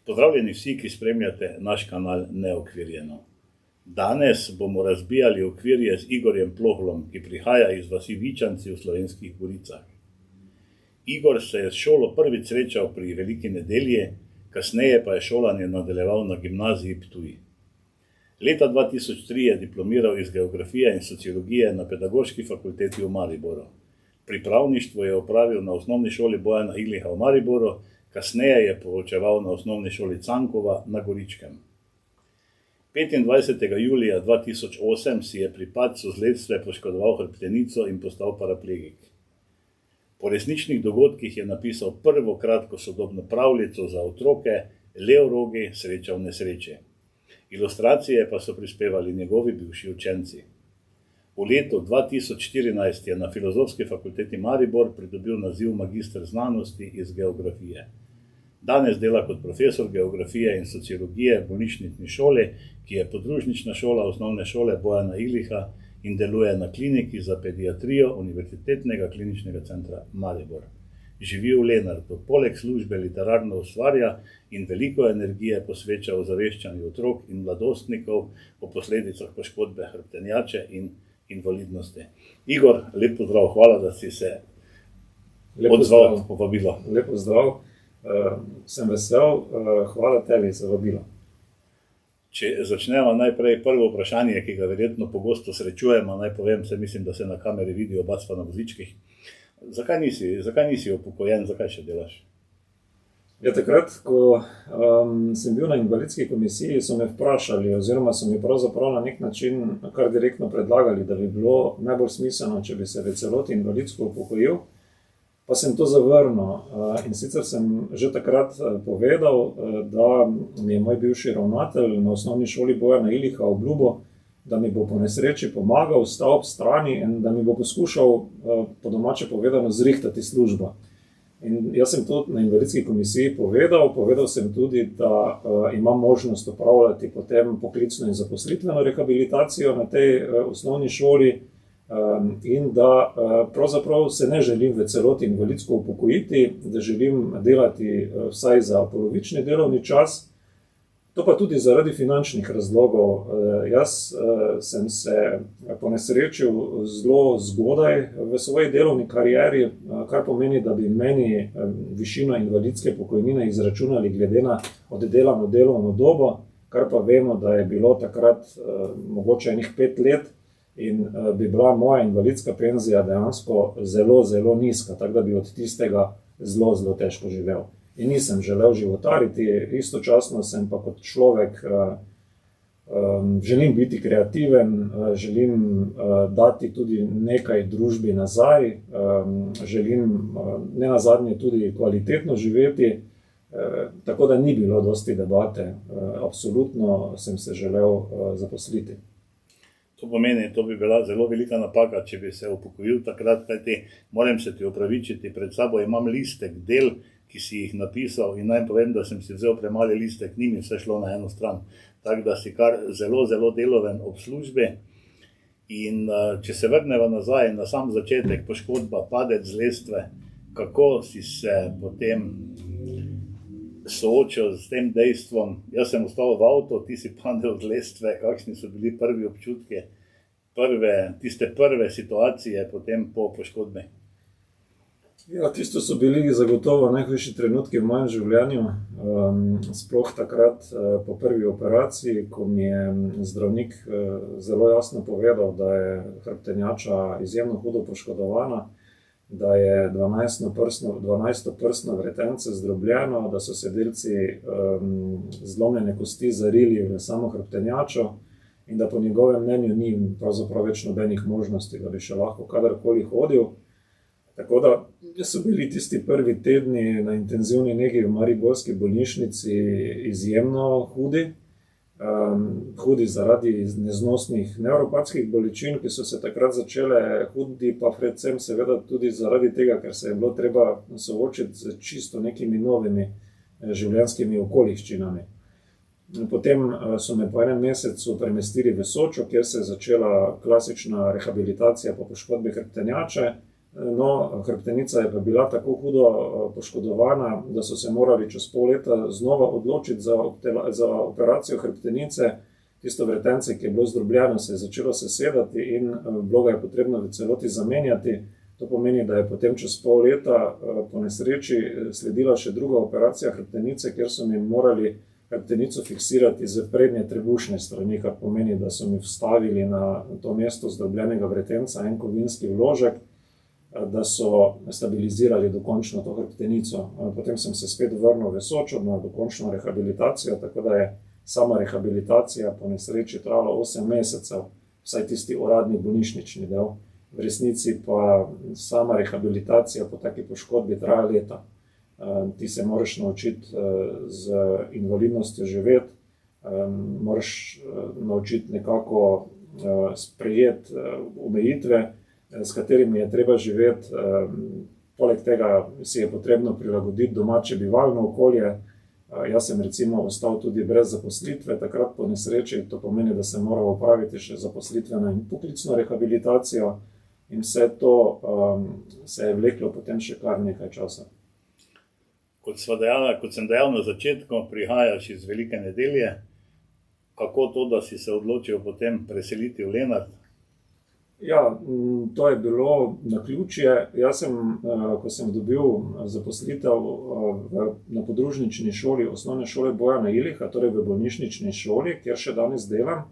Pozdravljeni vsi, ki spremljate naš kanal Neokvirjeno. Danes bomo razbijali okvirje z Igorjem Plohlom, ki prihaja iz vasi Vičanci v Slovenskih Goricah. Igor se je s šolo prvič srečal pri Veliki nedelji, kasneje pa je šolanje nadaljeval na gimnaziji Ptuj. Leta 2003 je diplomiral iz geografije in sociologije na Pedagoški fakulteti v Mariboru. Pripravništvo je opravil na osnovni šoli Bojana Igliha v Mariboru, kasneje je poučeval na osnovni šoli Cankova na Goričkem. 25. julija 2008 si je pri padcu z lestve poškodoval hrbtenico in postal paraplegik. Po resničnih dogodkih je napisal prvo kratko sodobno pravljico za otroke Levrogi, sreča v nesreči. Ilustracije pa so prispevali njegovi bivši učenci. V letu 2014 je na Filozofski fakulteti Maribor pridobil naziv magister znanosti iz geografije. Danes dela kot profesor geografije in sociologije v bolnišnični šoli, ki je podružnična šola osnovne šole Bojana Igliha in deluje na kliniki za pediatrijo Univerzitetnega kliničnega centra Maribor. Živi v Lenartu, poleg službe literarno ustvarja in veliko energije posveča ozaveščanju otrok in mladostnikov o posledicah poškodbe hrbtenjače in invalidnosti. Igor, lep pozdrav, hvala, da si se odzval na povabilo. Lep pozdrav, sem vesel, hvala tebi za vabilo. Če začnemo najprej prvo vprašanje, ki ga verjetno pogosto srečujemo, naj povem, mislim, da se na kameri vidi oba sva na vozičkih. Zakaj nisi upokojen, zakaj še delaš? Ja, takrat, ko sem bil na invalidski komisiji, so me vprašali, oziroma so mi pravzaprav na nek način kar direktno predlagali, da bi bilo najbolj smiselno, če bi se v celoti invalidsko upokojil, pa sem to zavrnil. In sicer sem že takrat povedal, da mi je moj bivši ravnatelj na osnovni šoli Bojana Igliha obljubil, da mi bo po nesreči pomagal, stal ob strani in da mi bo poskušal, po domače povedano, zrihtati službo. In jaz sem to na invalidski komisiji povedal sem tudi, da imam možnost opravljati potem poklicno in zaposlitveno rehabilitacijo na tej osnovni šoli in da pravzaprav se ne želim v celoti invalidsko upokojiti, da želim delati vsaj za polovični delovni čas. To pa tudi zaradi finančnih razlogov. Jaz sem se ponesrečil zelo zgodaj v svoji delovni karieri, kar pomeni, da bi meni višino invalidske pokojnine izračunali glede na oddelano delovno dobo, kar pa vemo, da je bilo takrat mogoče enih 5 let in bi bila moja invalidska penzija dejansko zelo, zelo nizka, tako da bi od tistega zelo, zelo težko živel. In nisem želel životariti, istočasno sem pa kot človek, želim biti kreativen, želim dati tudi nekaj družbi nazaj, želim nenazadnje tudi kvalitetno živeti, tako da ni bilo dosti debate, absolutno sem se želel zaposliti. To pomeni, to bi bila zelo velika napaka, če bi se upokojil takrat, kajti moram se ti opravičiti, pred sabo imam listek del, ki si jih napisal in naj povem, da sem si vzel premali listek, ni mi vse šlo na eno stran. Tako da si kar zelo, zelo deloven ob službi. In če se vrneva nazaj na sam začetek, poškodba, padec z lestve, kako si se potem soočil s tem dejstvom? Jaz sem ostal v avto, ti si padel z lestve, kakšni so bili prvi občutki, tiste prve situacije potem po poškodbi? Ja, tisto so bili zagotovo najhujši trenutki v mojem življenju, sploh takrat po prvi operaciji, ko mi je zdravnik zelo jasno povedal, da je hrbtenjača izjemno hudo poškodovana, da je 12-prstno vretence zdrobljeno, da so se delci zlomljene kosti zarili v samo hrbtenjačo in da po njegovem mnenju ni pravzaprav več nobenih možnosti, da bi še lahko kadarkoli hodil. Tako da so bili tisti prvi tedni na intenzivni negi v mariborski bolnišnici izjemno hudi. Hudi zaradi neznosnih nevropatskih bolečin, ki so se takrat začele, hudi pa predvsem seveda tudi zaradi tega, ker se je bilo treba soočiti z čisto nekimi novimi življenjskimi okoliščinami. Potem so me po enem mesecu premestili v Sočo, kjer se je začela klasična rehabilitacija po poškodbi hrbtenjače. No, hrbtenica je pa bila tako hudo poškodovana, da so se morali čez pol leta znova odločiti za operacijo hrbtenice. Tisto vretence, ki je bilo zdrobljeno, se je začelo sesedati in bilo ga je potrebno v celoti zamenjati. To pomeni, da je potem čez pol leta po nesreči sledila še druga operacija hrbtenice, kjer so mi morali hrbtenico fiksirati z prednje trebušne strani, kar pomeni, da so mi vstavili na to mesto zdrobljenega vretenca en kovinski vložek, da so stabilizirali dokončno to hrbtenico. Potem sem se spet vrnil v Sočo na dokončno rehabilitacijo, tako da je sama rehabilitacija po nesreči trajala 8 mesecev, vsaj tisti uradni bolnišnični del. V resnici pa sama rehabilitacija po taki poškodbi traja leta. Ti se moraš naučiti z invalidnostjo živeti, moraš naučiti nekako sprejeti omejitve, s katerimi je treba živeti. Poleg tega si je potrebno prilagoditi domače bivalno okolje. Jaz sem recimo ostal tudi brez zaposlitve, takrat po nesreči, to pomeni, da sem moral opraviti še zaposlitveno in poklicno rehabilitacijo in vse to se je vleklo potem še kar nekaj časa. Kot sem dejal na začetku, prihajaš iz Velike Nedelje. Kako to, da si se odločil potem preseliti v Lenart? Ja, to je bilo naključje. Jaz sem, ko sem dobil zaposlitev na podružnični šoli osnovne šole Bojana Iliha, torej v bolnišnični šoli, kjer še danes delam,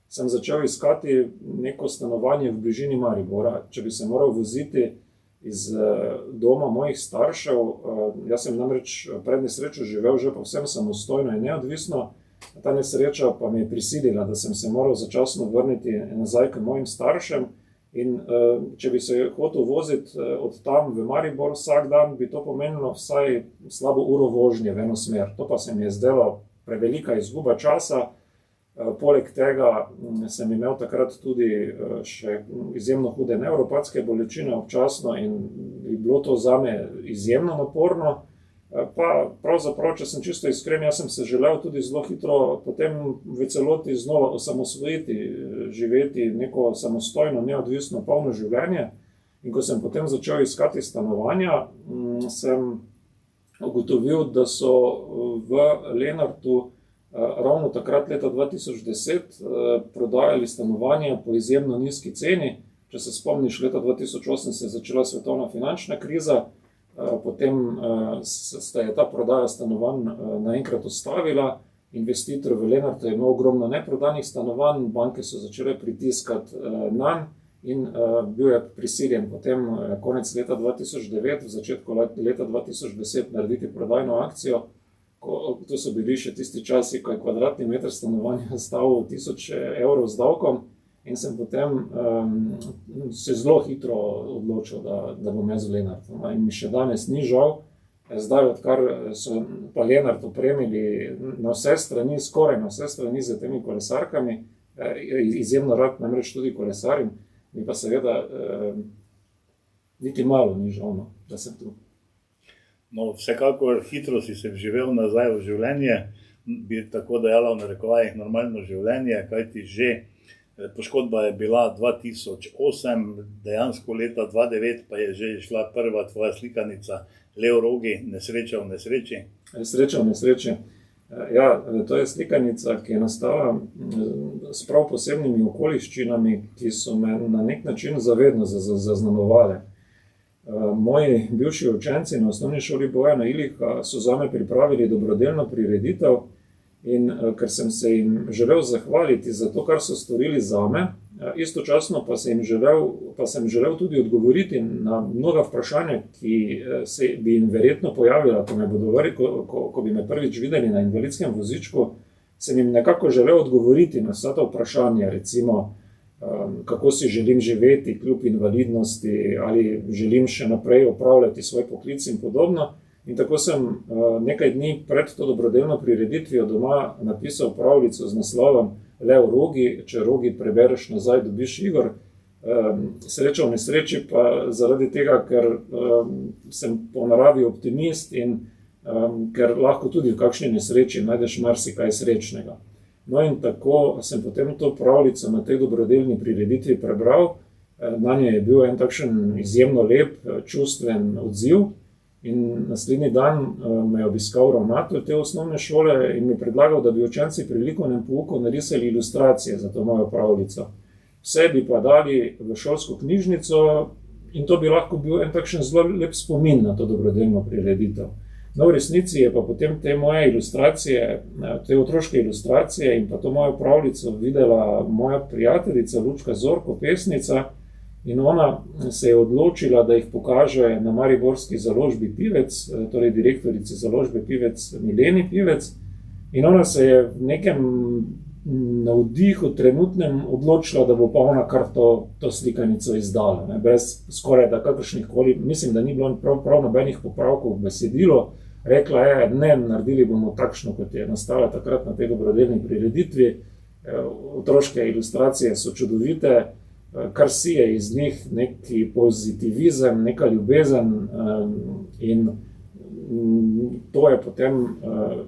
sem začel iskati neko stanovanje v bližini Maribora. Če bi se moral voziti iz doma mojih staršev, jaz sem namreč pred nesrečo živel že povsem samostojno in neodvisno. Ta nesreča pa me je prisilila, da sem se moral začasno vrniti nazaj k mojim staršem in če bi se hotel voziti od tam v Maribor vsak dan, bi to pomenilo vsaj slabo uro vožnje v eno smer. To pa se mi je zdelo prevelika izguba časa. Poleg tega sem imel takrat tudi še izjemno hude nevropatske bolečine občasno in je bilo to zame izjemno naporno. Pa pravzaprav, če sem čisto iskren, jaz sem se želel tudi zelo hitro potem v celoti znova osamosvojiti, živeti neko samostojno, neodvisno, polno življenje. In ko sem potem začel iskati stanovanja, sem ugotovil, da so v Lenartu ravno takrat leta 2010 prodajali stanovanja po izjemno nizki ceni. Če se spomniš, leta 2008 se je začela svetovna finančna kriza, potem se je ta prodaja stanovanj naenkrat ustavila, investitor v Lenartu je imel ogromno neprodanih stanovanj, banke so začele pritiskati nanj in bil je prisiljen potem konec leta 2009, v začetku leta 2010 narediti prodajno akcijo. To so bili še tisti časi, ko je kvadratni meter stanovanja stal 1000 evrov z davkom. In sem potem se zelo hitro odločil, da bom jaz v Lenartu. In mi še danes ni žal. Zdaj, odkar so pa Lenart opremili na vse strani, skoraj na vse strani z temi kolesarkami, izjemno rad namreč tudi kolesarim, mi pa seveda niti malo ni žal, da sem tu. No, vsekakor hitro si se vživel nazaj v življenje, bi tako dejala v narekovajih normalno življenje, kajti že poškodba je bila 2008, dejansko leta 2009 pa je že šla prva tvoja slikanica Lev Rogi, nesreča v nesreči. Nesreča v nesreči. Ja, to je slikanica, ki je nastala s prav posebnimi okoliščinami, ki so me na nek način zavedno zaznamovale. Moji bivši učenci na osnovni šoli Bojana Iliha so zame pripravili dobrodelno prireditev in ker sem se jim želel zahvaliti za to, kar so storili zame, istočasno pa sem želel tudi odgovoriti na mnoga vprašanja, ki se bi jim verjetno pojavila, ko bi me prvič videli na invalidskem vozičku, sem jim nekako želel odgovoriti na vsa ta vprašanja, recimo, kako si želim živeti kljub invalidnosti, ali želim še naprej opravljati svoj poklic in podobno. In tako sem nekaj dni pred to dobrodelno prireditvijo doma napisal pravljico z naslovom Lev Rogi, če Rogi prebereš nazaj, dobiš Igor. Sreča v nesreči pa zaradi tega, ker sem po naravi optimist in ker lahko tudi v kakšni nesreči najdeš marsikaj srečnega. No in tako sem potem to pravljico na tej dobrodelni prireditvi prebral Na nje je bil en takšen izjemno lep, čustven odziv. In naslednji dan me je obiskal ravnatelj te osnovne šole in mi predlagal, da bi učenci pri likovnem pouku narisali ilustracije za to mojo pravljico. Vse bi pa dali v šolsko knjižnico in to bi lahko bil en takšen zelo lep spomin na to dobrodelno prireditev. No, v resnici je pa potem te moje ilustracije, te otroške ilustracije in pa to mojo pravljico videla moja prijateljica Lučka Zorko, pesnica, in ona se je odločila, da jih pokaže na mariborski založbi Pivec, torej direktorici založbe Pivec Mileni Pivec, in ona se je v nekem navdihu trenutnem odločila, da bo pa ona kar to slikanico izdala, ne, brez skoraj da kakršnih koli, mislim, da ni bilo prav nobenih popravkov v besedilo. Rekla je, ne, naredili bomo takšno, kot je nastala takrat na tej dobrodelni prireditvi. Otroške ilustracije so čudovite, kar sije iz njih neki pozitivizem, neka ljubezen, in to je potem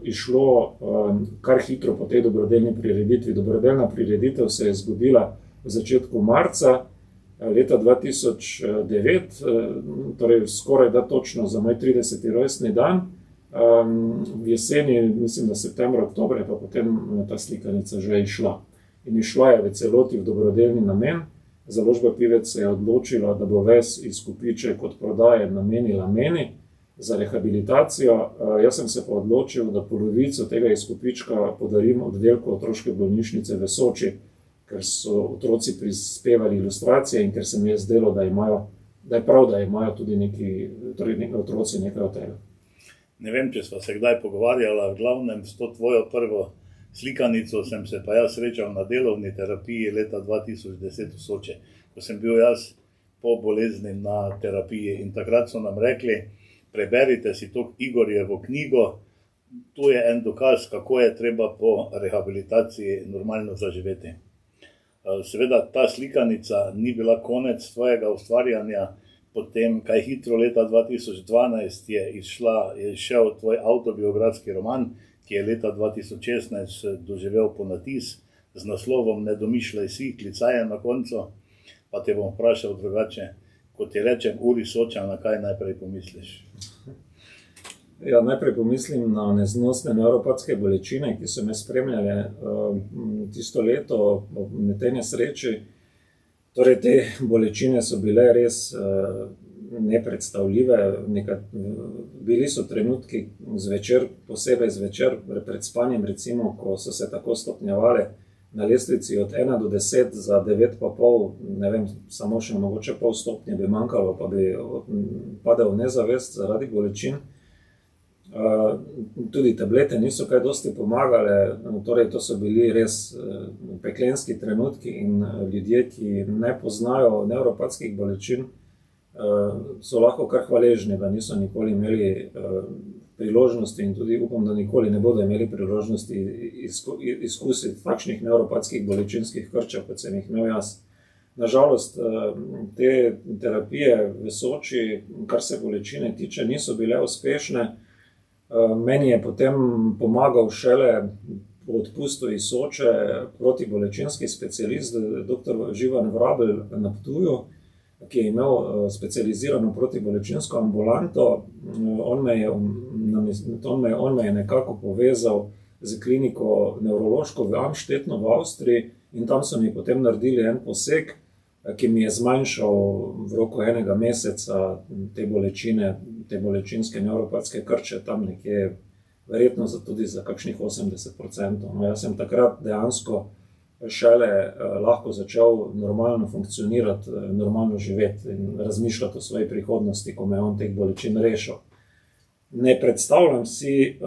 išlo kar hitro po tej dobrodelni prireditvi. Dobrodelna prireditev se je zgodila v začetku marca leta 2009, torej skoraj da točno za moj 30. rojstni dan. V jeseni, mislim, da septembra, oktobra, je pa potem ta slikanica že išla. In išla je v celoti v dobrodelni namen. Založba Pivec se je odločila, da bo ves izkupiček od prodaje namenila meni za rehabilitacijo. Jaz sem se pa odločil, da polovico tega izkupička podarim oddelku otroške bolnišnice v Soči, ker so otroci prispevali ilustracije in ker se mi je zdelo, da je prav, da imajo tudi neki otroci nekaj od tega. Ne vem, če sva se kdaj pogovarjala, v glavnem s to tvojo prvo slikanico sem se pa jaz srečal na delovni terapiji leta 2010 v Soči, ko sem bil jaz po bolezni na terapiji, in takrat so nam rekli, preberite si to Igorjevo knjigo, tu je en dokaz, kako je treba po rehabilitaciji normalno zaživeti. Seveda ta slikanica ni bila konec tvojega ustvarjanja. Potem, kaj hitro, leta 2012 je izšel tvoj avtobiografski roman, ki je leta 2016 doživel ponatis z naslovom Ne domišljaj si, klicaje na koncu. Pa te bom vprašal drugače, ko ti rečem Uri Sočana, kaj najprej pomisliš? Ja, najprej pomislim na neznosne nevropatske bolečine, ki so me spremljale tisto leto ob tej nesreči. Torej, te bolečine so bile res nepredstavljive. Bili so trenutki zvečer, posebej zvečer pred spanjem, recimo, ko so se tako stopnjevale na lestvici od 1 do 10 za 9,5, ne vem, samo še mogoče pol stopnje bi manjkalo, pa bi padel v nezavest zaradi bolečin. Tudi tablete niso kaj dosti pomagale, torej to so bili res peklenski trenutki in ljudje, ki ne poznajo nevropatskih bolečin, so lahko kar hvaležni, da niso nikoli imeli priložnosti in tudi upam, da nikoli ne bodo imeli priložnosti izkusiti takšnih nevropatskih bolečinskih krčev, kot sem jih imel jaz. Nažalost, te terapije v Soči, kar se bolečine tiče, niso bile uspešne. Meni je potem pomagal šele po odpustu iz Soče protibolečinski specialist, dr. Živan Vrabel na Ptuju, ki je imel specializirano protibolečinsko ambulanto. On me je nekako povezal z kliniko nevrološko v Amštetnu v Avstriji in tam so mi potem naredili en poseg, ki mi je zmanjšal v roku enega meseca te bolečinske nevropatske krče, tam nekje verjetno tudi za kakšnih 80%. No, jaz sem takrat dejansko šele lahko začel normalno funkcionirati, normalno živeti in razmišljati o svoji prihodnosti, ko me je on teh bolečin rešil. Ne predstavljam si,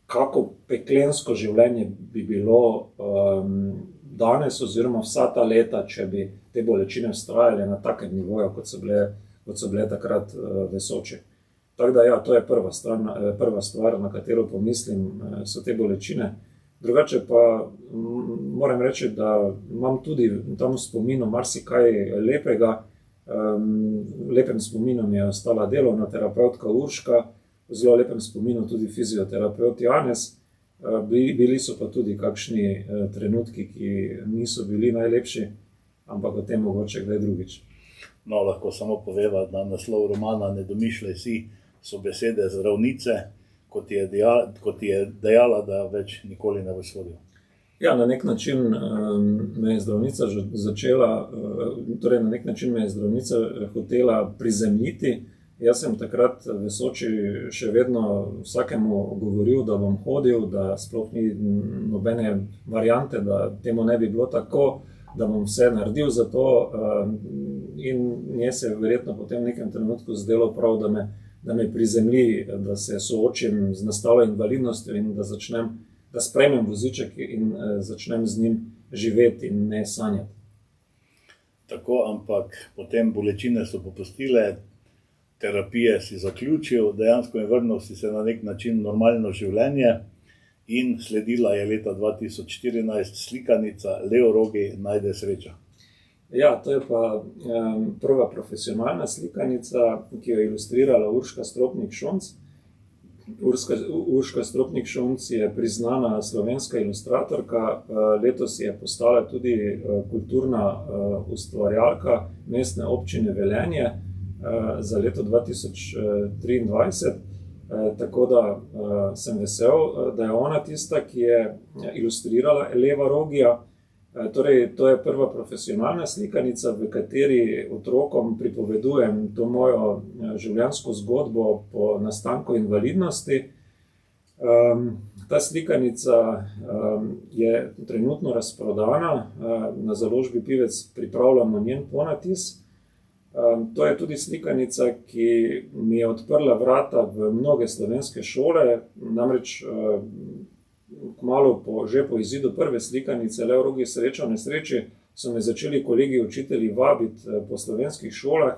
kako peklensko življenje bi bilo danes oziroma vsa ta leta, če bi te bolečine vztrajale na takem nivoju, kot so bile takrat v Soči. Tako da ja, to je prva stvar, na katero pomislim, so te bolečine. Drugače pa moram reči, da imam tudi tam v spominu marsikaj lepega. Lepem spominu mi je ostala delovna terapevtka Urška, v zelo lepem spominu tudi fizioterapeut Janez. Bili so pa tudi kakšni trenutki, ki niso bili najlepši. ampak o tem mogoče kdaj drugič. No, lahko samo poveva, da naslov romana Ne domišljaj si so besede zdravnice, kot je dejala, da več nikoli ne bo shodil. Ja, na nek način me je zdravnica začela, torej na nek način me je zdravnica hotela prizemljiti. Jaz sem takrat v Soči še vedno vsakemu govoril, da bom hodil, da sploh ni nobene variante, da temu ne bi bilo tako, da bom vse naredil za to, in nje se je verjetno potem v nekem trenutku zdelo prav, da me prizemlji, da se soočim z nastalo invalidnostjo in da sprejmem voziček in začnem z njim živeti in ne sanjati. Tako, ampak potem bolečine so popustile, terapije si zaključil, dejansko je vrnil si se na nek način normalno življenje in sledila je leta 2014 slikanica Leorogi najde sreča. Ja, to je pa prva profesionalna slikanica, ki jo je ilustrirala Urška Stropnik-Šunc. Urška Stropnik-Šunc je priznana slovenska ilustratorka, letos je postala tudi kulturna ustvarjalka Mestne občine Velenje za leto 2023, tako da sem vesel, da je ona tista, ki je ilustrirala Leva Rogija. Torej, to je prva profesionalna slikanica, v kateri otrokom pripovedujem to mojo življenjsko zgodbo po nastanku invalidnosti. Ta slikanica je trenutno razprodana, na založbi Pivec pripravljamo njen ponatis. To je tudi slikanica, ki mi je odprla vrata v mnoge slovenske šole, namreč kmalu že po izidu prve slikanice Leorogi sreča v nesreči so me začeli kolegi učitelji vabiti po slovenskih šolah,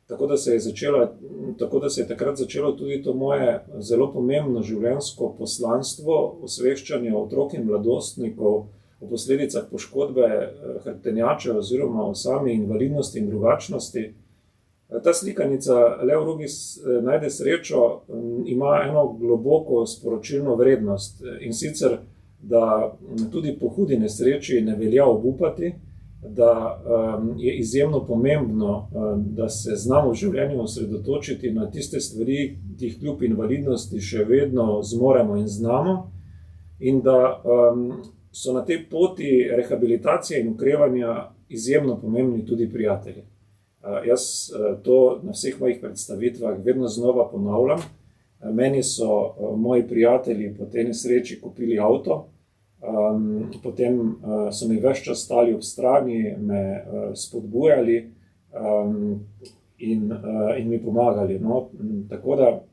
tako da se je takrat začelo tudi to moje zelo pomembno življenjsko poslanstvo, osveščanje otrok in mladostnikov o posledicah poškodbe hrbtenjače oziroma o sami invalidnosti in drugačnosti. Ta slikanica Leorogi najde srečo ima eno globoko sporočilno vrednost, in sicer, da tudi po hudi nesreči ne velja obupati, da je izjemno pomembno, da se znamo v življenju osredotočiti na tiste stvari, ki jih kljub invalidnosti še vedno zmoremo in znamo, in da so na tej poti rehabilitacije in okrevanja izjemno pomembni tudi prijatelji. Jaz to na vseh mojih predstavitvah vedno znova ponavljam. Meni so moji prijatelji po tej nesreči kupili avto, potem so mi ves čas stali ob strani, me spodbujali in mi pomagali. No, tako da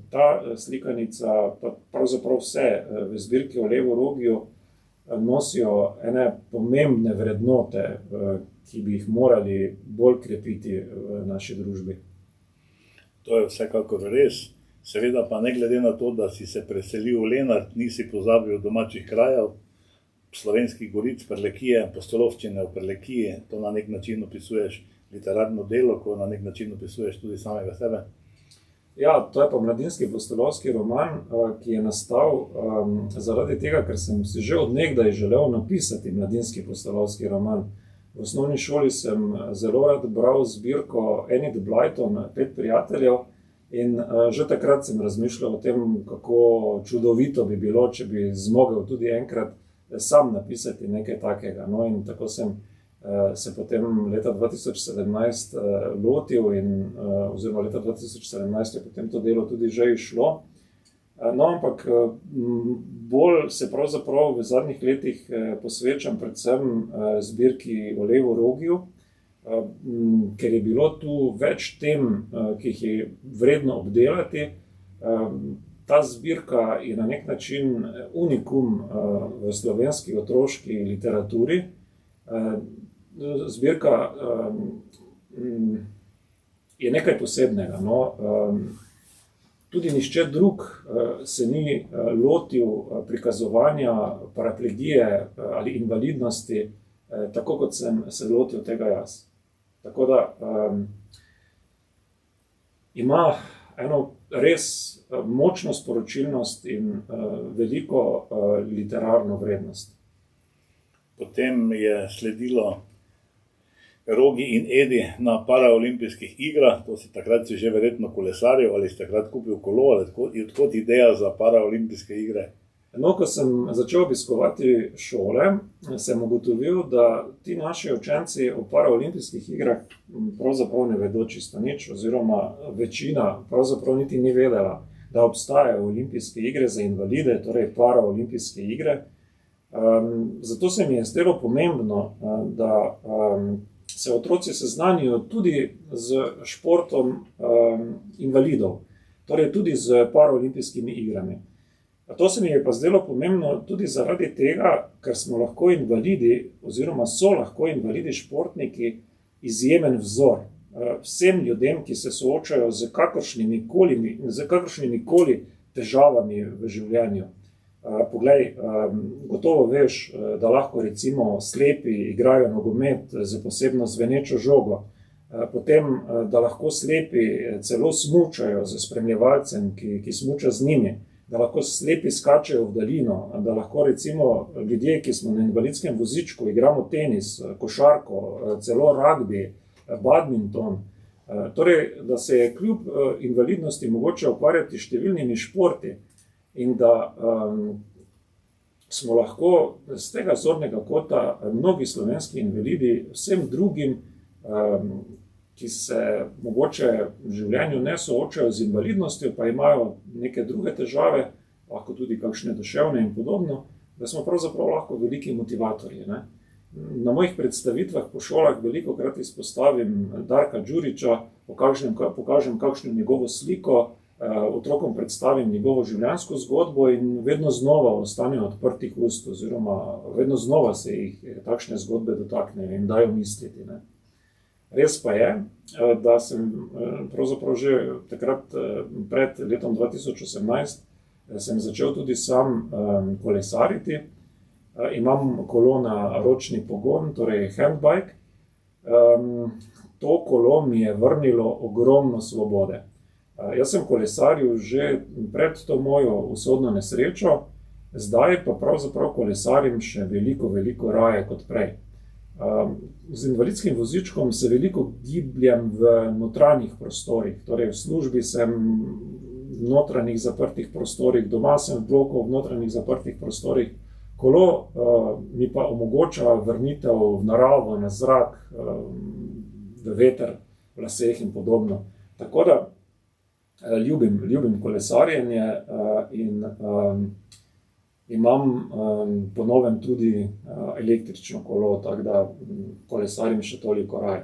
ta slikanica, pa pravzaprav vse v zbirki o Levorogiju nosijo ene pomembne vrednote, ki bi jih morali bolj krepiti v naši družbi. To je vsekakor res. Seveda pa ne glede na to, da si se preselil v Lenart, nisi pozabil domačih krajev, Slovenskih goric, Prlekije, Postolovščine v Prlekiji. To na nek način opisuješ literarno delo, ko na nek način opisuješ tudi samega sebe. Ja, to je pa mladinski postolovski roman, ki je nastal zaradi tega, ker sem si že od nekdaj želel napisati mladinski postolovski roman. V osnovni šoli sem zelo rad bral zbirko Enid Blyton, 5 prijateljev, in že takrat sem razmišljal o tem, kako čudovito bi bilo, če bi zmogel tudi enkrat sam napisati nekaj takega. No, in tako sem se potem leta 2017 lotil oziroma leta 2017 je potem to delo tudi že izšlo. No, ampak bolj se pravzaprav v zadnjih letih posvečam predvsem zbirki o Levorogiju, ker je bilo tu več tem, ki jih je vredno obdelati. Ta zbirka je na nek način unikum v slovenski otroški literaturi. Zbirka je nekaj posebnega. No, tudi nihče drug se ni lotil prikazovanja paraplegije ali invalidnosti, tako kot sem se lotil tega jaz. Tako da ima eno res močno sporočilnost in veliko literarno vrednost. Potem je sledilo Rogi in Edi na paraolimpijskih igrah, to si takrat že verjetno kolesaril ali si takrat kupil kolo, ali odkot ideja za paraolimpijske igre? No, ko sem začel obiskovati šole, sem ugotovil, da ti naši učenci o paraolimpijskih igrah pravzaprav ne vedo čisto nič, oziroma večina pravzaprav niti ni vedela, da obstajajo olimpijske igre za invalide, torej paraolimpijske igre. Zato se mi je zdelo pomembno, da se otroci seznanijo tudi z športom invalidov, torej tudi z paraolimpijskimi igrami. To se mi je pa zdelo pomembno tudi zaradi tega, ker smo lahko invalidi, oziroma so lahko invalidi športniki izjemen vzor vsem ljudem, ki se soočajo z kakršnimi koli težavami v življenju. Poglej, gotovo veš, da lahko recimo slepi igrajo nogomet z posebno zvenečo žogo, potem, da lahko slepi celo smučajo z spremljevalcem, ki smuča z njimi, da lahko slepi skačejo v daljino, da lahko recimo ljudje, ki smo na invalidskem vozičku, igramo tenis, košarko, celo ragbi, badminton. Torej, da se je kljub invalidnosti mogoče ukvarjati številnimi športi in da smo lahko z tega zornega kota mnogi slovenski invalidi vsem drugim, ki se mogoče v življenju ne soočajo z invalidnostjo, pa imajo neke druge težave, lahko tudi kakšne duševne in podobno, da smo pravzaprav lahko veliki motivatorji, ne? Na mojih predstavitvah po šolah velikokrat izpostavim Darka Đurića, pokažem kakšno njegovo sliko, otrokom predstavim njegovo življenjsko zgodbo in vedno znova ostanejo odprtih ust, oziroma vedno znova se jih takšne zgodbe dotaknejo in dajo misliti, ne. Res pa je, da sem pravzaprav že takrat pred letom 2018 sem začel tudi sam kolesariti. Imam kolo na ročni pogon, torej handbike. To kolo mi je vrnilo ogromno svobode. Jaz sem kolesaril že pred to mojo usodno nesrečo, zdaj pa pravzaprav kolesarim še veliko, veliko raje kot prej. Z invalidskim vozičkom se veliko gibljem v notranjih prostorih, torej v službi sem v notranjih zaprtih prostorih, doma sem v bloku v notranjih zaprtih prostorih. Kolo mi pa omogoča vrnitev v naravo, na zrak, v veter, v laseh in podobno. Tako da ljubim kolesarjenje in imam po novem tudi električno kolo, tako da kolesarim še toliko raje.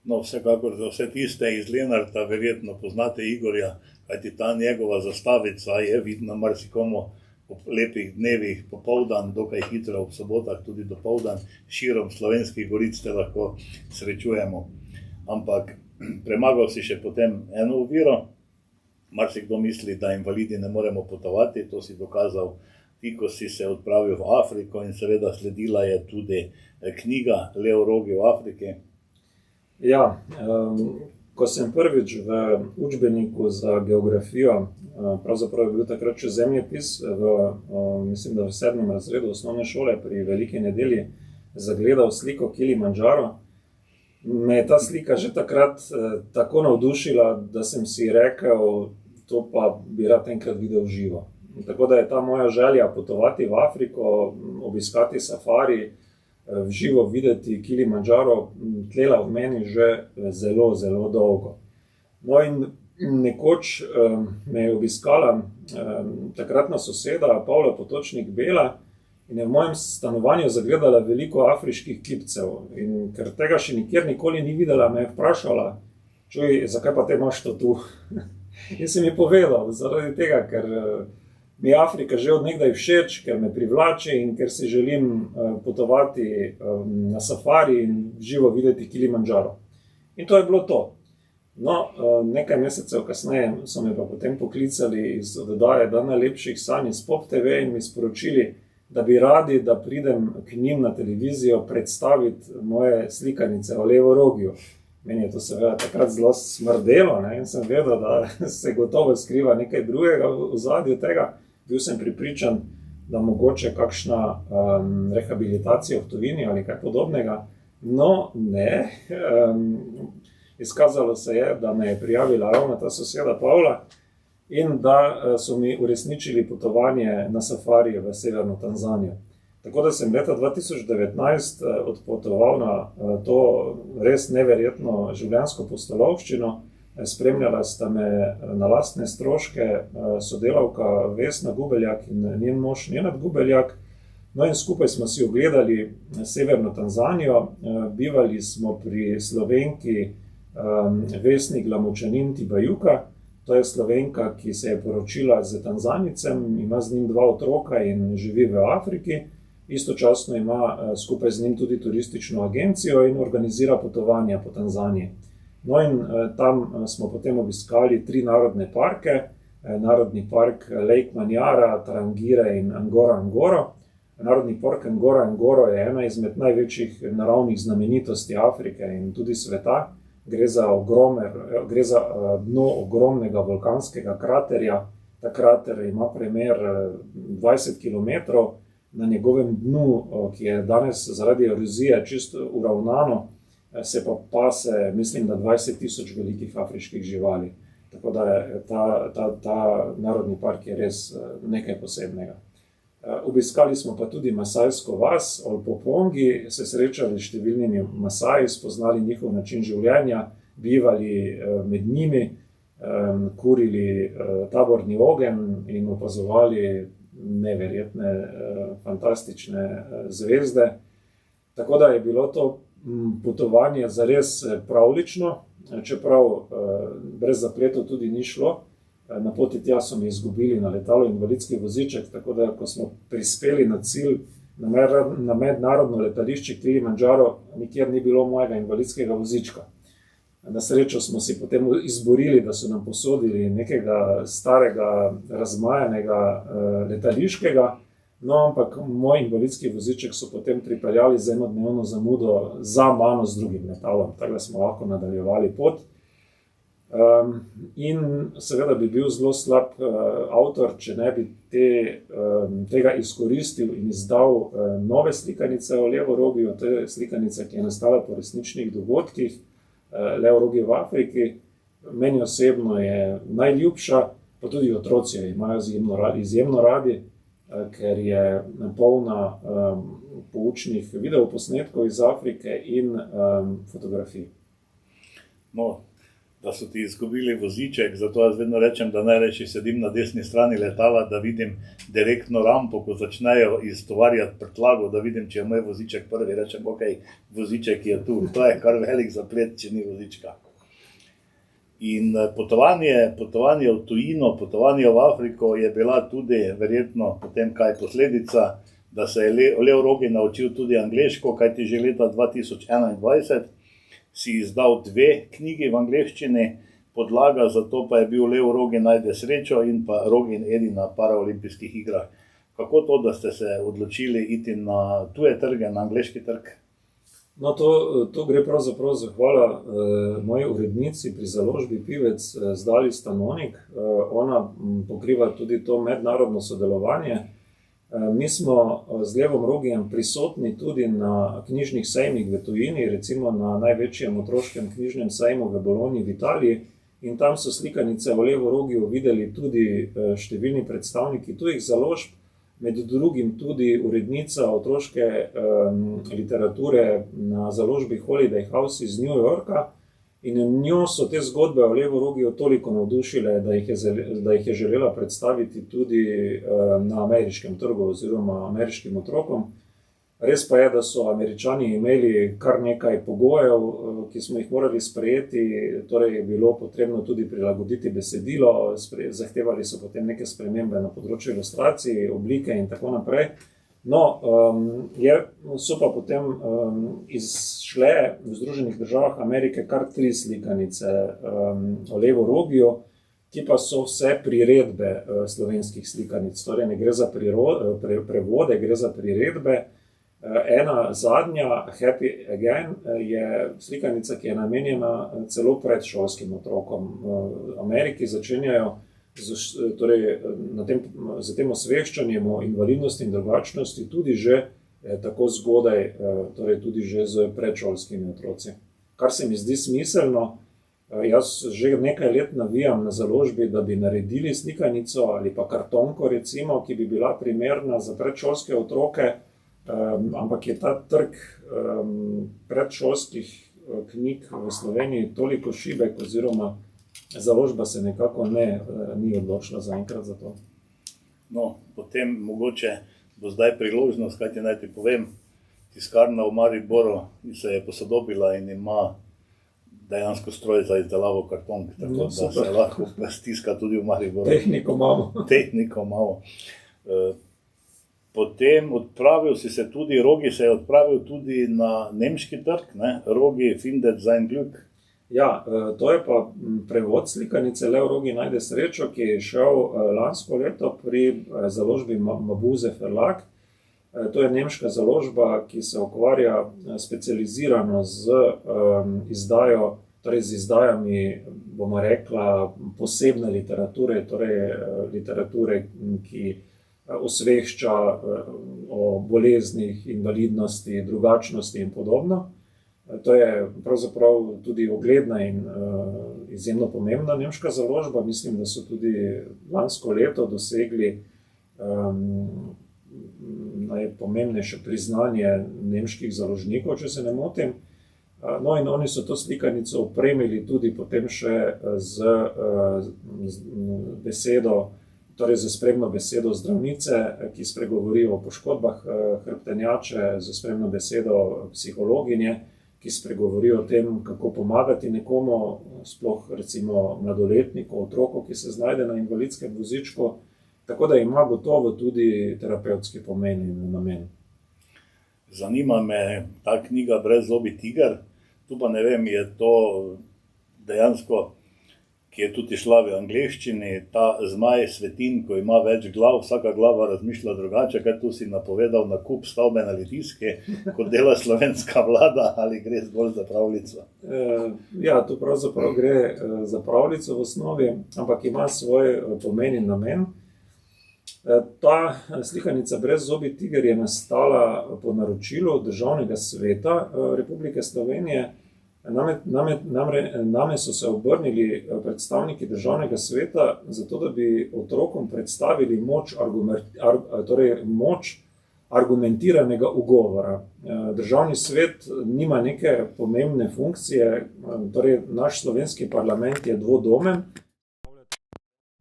No, vsekakor za vse tiste iz Lenarta verjetno poznate Igorja, kajti ta njegova zastavica je vidna marsikomu ob lepih dnevih popoldan, dokaj hitro ob sobotah tudi dopoldan, širom Slovenskih goric te lahko srečujemo. Ampak premagal si še potem eno oviro. Marsikdo misli, da invalidi ne moremo potovati, to si dokazal ti, ko si se odpravil v Afriko in seveda sledila je tudi knjiga Lev Rogi v Afriki. Ja, ko sem prvič v učbeniku za geografijo, pravzaprav je bil takrat še zemljepis, mislim, da v 7. razredu osnovne šole pri veliki nedelji, zagledal sliko Kilimandžaro, me je ta slika že takrat tako navdušila, da sem si rekel, to pa bi rad enkrat videl v živo. Tako da je ta moja želja potovati v Afriko, obiskati safari, v živo videti Kilimandžaro tlela v meni že zelo, zelo dolgo. No in nekoč me je obiskala takratna soseda Pavla Potočnik Bela in je v mojem stanovanju zagledala veliko afriških kipcev. In ker tega še nikjer nikoli ni videla, me je vprašala, čuj, zakaj pa te imaš to tu? In sem ji povedal, zaradi tega, ker mi je Afrika že od nekdaj všeč, ker me privlači in ker si želim potovati na safari in živo videti Kilimandžaro. In to je bilo to. No, nekaj mesecev kasneje so me pa potem poklicali iz oddaje Dan najlepših sanj iz Pop TV in mi sporočili, da bi radi, da pridem k njim na televizijo predstaviti moje slikanice o Levu Rogiju. Meni je to seveda takrat zelo smrdelo, ne, in sem vedel, da se gotovo skriva nekaj drugega v ozadju tega. Bil sem prepričan, da mogoče kakšna rehabilitacija v tujini ali kaj podobnega. No, ne. Izkazalo se je, da me je prijavila ravno ta soseda Pavla in da so mi uresničili potovanje na safari v severno Tanzanijo. Tako da sem leta 2019 odpotoval na to res neverjetno življenjsko pustolovščino. Spremljala sta me na lastne stroške sodelavka Vesna Gubeljak in njen mož Nenad Gubeljak. No in skupaj smo si ogledali severno Tanzanijo, bivali smo pri Slovenki Vesni Glamočanin Tibajuka. To je Slovenka, ki se je poročila z Tanzanijcem, ima z njim 2 otroka in živi v Afriki. Istočasno ima skupaj z njim tudi turistično agencijo in organizira potovanja po Tanzaniji. No in tam smo potem obiskali 3 narodne parke, Narodni park Lake Manyara, Tarangire in Ngorongoro. Narodni park Ngorongoro je ena izmed največjih naravnih znamenitosti Afrike in tudi sveta. Gre za dno ogromnega vulkanskega kraterja. Ta krater ima premer 20 km. Na njegovem dnu, ki je danes zaradi erozije čisto uravnano, se pa pase, mislim, da 20.000 velikih afriških živali. Tako da je ta narodni park je res nekaj posebnega. Obiskali smo pa tudi masajsko vas, Olpopongi, se srečali s številnimi Masaji, spoznali njihov način življenja, bivali med njimi, kurili taborni ogenj in opazovali neverjetne, fantastične zvezde. Tako da je bilo to potovanje zares pravlično, čeprav brez zapletov tudi ni šlo. Na poti tja so mi izgubili na letalu invalidski voziček, tako da ko smo prispeli na cilj, na mednarodno letališče Kilimandžaro, nikjer ni bilo mojega invalidskega vozička. Na srečo smo si potem izborili, da so nam posodili nekega starega, razmajanega letališkega, no, ampak moj invalidski voziček so potem pripeljali z enodnevno zamudo za mano z drugim letalom, tako da smo lahko nadaljevali pot. In seveda bi bil zelo slab avtor, če ne bi tega izkoristil in izdal nove slikanice o Levorogiju. To je slikanica, ki je nastala po resničnih dogodkih, Levorogij v Afriki. Meni osebno je najljubša, pa tudi otroci jo imajo izjemno radi, ker je polna poučnih videoposnetkov iz Afrike in fotografij. No, da so ti izgubili voziček, zato jaz vedno rečem, da najrajši sedim na desni strani letala, da vidim direktno rampo, ko začnejo iztovarjati prtljago, da vidim, če je moj voziček prvi, rečem, ok, voziček je tu. To je kar velik zaplet, če ni vozička. In potovanje v tujino, potovanje v Afriko je bila tudi verjetno potem kaj posledica, da se je Levorogij naučil tudi angleško, kajti že leta 2021 si izdal 2 knjigi v angleščini, podlaga za to pa je bil Levorogij najde srečo in pa Rogi in Edi na paraolimpijskih igrah. Kako to, da ste se odločili iti na tuje trge, na angleški trg? No, to gre pravzaprav zahvala moji urednici pri založbi Pivec Zdali Stanonik. Ona pokriva tudi to mednarodno sodelovanje. Mi smo z Levorogijem prisotni tudi na knjižnih sejmih v tujini, recimo na največjem otroškem knjižnem sejmu v Bologni v Italiji, in tam so slikanice o Levorogiju videli tudi številni predstavniki tujih založb, med drugim tudi urednica otroške literature na založbi Holiday House iz New Yorka, in njo so te zgodbe o Levorogiju toliko navdušile, da jih je želela predstaviti tudi na ameriškem trgu oziroma ameriškim otrokom. Res pa je, da so Američani imeli kar nekaj pogojev, ki smo jih morali sprejeti, torej je bilo potrebno tudi prilagoditi besedilo, zahtevali so potem neke spremembe na področju ilustracij, oblike in tako naprej. No, so pa potem izšle v Združenih državah Amerike kar 3 slikanice o Levorogiju, ki pa so vse priredbe slovenskih slikanic, torej ne gre za prevode, gre za priredbe. Ena zadnja, Happy Again, je slikanica, ki je namenjena celo predšolskim otrokom. V Ameriki začenjajo z tem osveščanjem o invalidnosti in drugačnosti tudi že tako zgodaj, torej tudi že z predšolskimi otroci. Kar se mi zdi smiselno, jaz že nekaj let navijam na založbi, da bi naredili slikanico ali pa kartonko recimo, ki bi bila primerna za predšolske otroke, ampak je ta trg predšolskih knjig v Sloveniji toliko šibek oziroma založba se nekako ni odločila zaenkrat za to. No, potem mogoče bo zdaj priložnost, kaj ti naj ti povem, tiskarna v Mariboru se je posodobila in ima dejansko stroj za izdelavo kartonk, tako da se lahko stiska tudi v Mariboru. Tehniko imamo. Tehniko imamo. Potem Rogi se je odpravil tudi na nemški trg, ne? Rogi findet sein Glück. Ja, to je pa prevod slikanice Lev Rogi najde srečo, ki je šel lansko leto pri založbi Mabuse Verlag. To je nemška založba, ki se ukvarja specializirano z izdajo, torej z izdajami, bomo rekla, posebne literature, torej literature, ki osvešča o boleznih, invalidnosti, drugačnosti in podobno. To je pravzaprav tudi ugledna in izjemno pomembna nemška založba. Mislim, da so tudi lansko leto dosegli najpomembnejše priznanje nemških založnikov, če se ne motim. No in oni so to slikanico opremili tudi potem še z besedo, torej z spremno besedo zdravnice, ki spregovori o poškodbah hrbtenjače, z spremno besedo psihologinje, ki spregovori o tem, kako pomagati nekomu, sploh recimo mladoletniku, otroku, ki se znajde na invalidskem vozičku, tako da ima gotovo tudi terapevtski pomen in namen. Zanima me ta knjiga Brezzobi tiger, tu pa ne vem, je to dejansko, ki je tudi šla v angleščini, ta zmaj svetin, ko ima več glav, vsaka glava razmišlja drugače, kaj tu si napovedal nakup stavbe na Litijski, kot dela slovenska vlada, ali gre zgolj za pravljico? Ja, tu pravzaprav gre za pravljico v osnovi, ampak ima svoj pomen in namen. Ta slikanica Brezzobi tiger je nastala po naročilu Državnega sveta Republike Slovenije. Name so se obrnili predstavniki Državnega sveta, zato da bi otrokom predstavili moč argumentiranega ugovora. Državni svet nima neke pomembne funkcije, torej naš slovenski parlament je dvodomen.